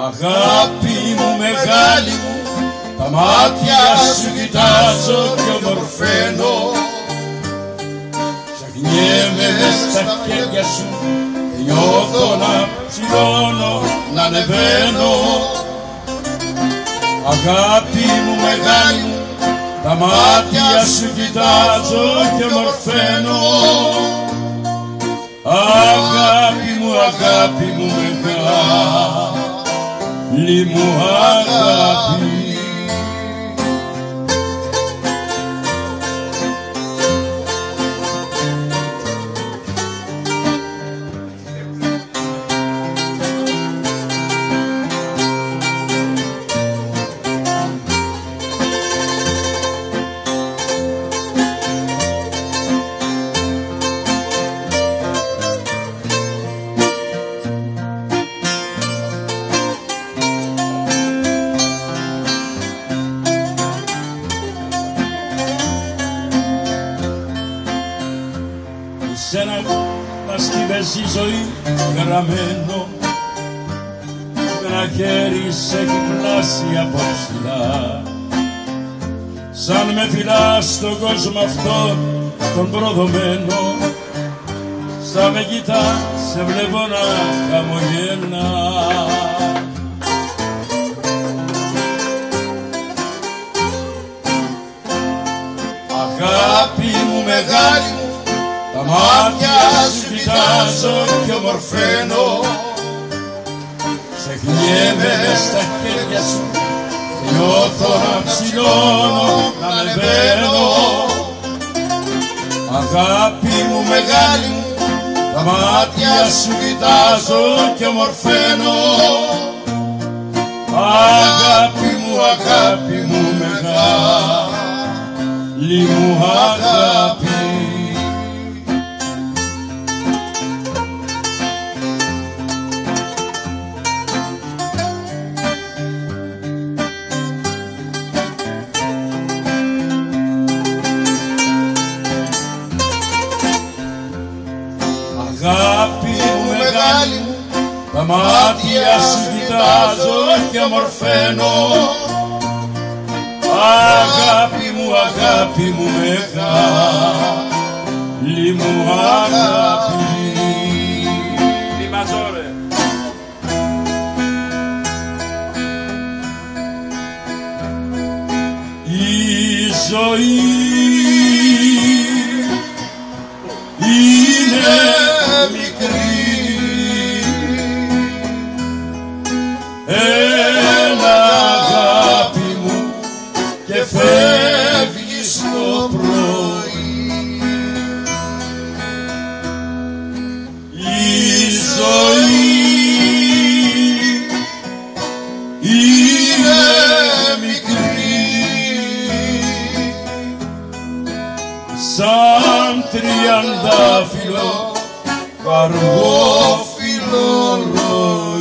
Αγάπη μου μεγάλη μου, τα μάτια σου κοιτάζω κι ομορφαίνω. Ξεχνιέμαι μες στα χέρια σου και νιώθω να ψηλώνω, να ανεβαίνω. Αγάπη μου μεγάλη μου, τα μάτια σου κοιτάζω και ομορφαίνω. Αγάπη μου μεγάλη μου αγάπη. Σένα να στείλες η ζωή γραμμένο, ένα χέρι σε έχει πλάσει από ψηλά. Σαν με φυλάς στον κόσμο αυτό τον προδομένο, σαν με κοιτάς σε βλέπω να χαμογελάς. Αγάπη μου μεγάλη μου, τα μάτια σου κοιτάζω κι ομορφαίνω. Ξεχνιέμαι μες στα χέρια σου και νιώθω να ψηλώνω, να ανεβαίνω. Αγάπη μου μεγάλη μου, τα μάτια σου κοιτάζω κι ομορφαίνω. Αγάπη μου μεγάλη μου αγάπη. Αγάπη μου μεγάλη μου, τα μάτια σου κοιτάζω και ομορφαίνω. Αγάπη μου μεγάλη μου αγάπη. Μη μαζόρε. Η ζωή είναι μικρή, έλα αγάπη μου και φεύγεις το πρωί. Η ζωή είναι μικρή, σαν τριαντάφυλλο, αργόφυλλο ροή.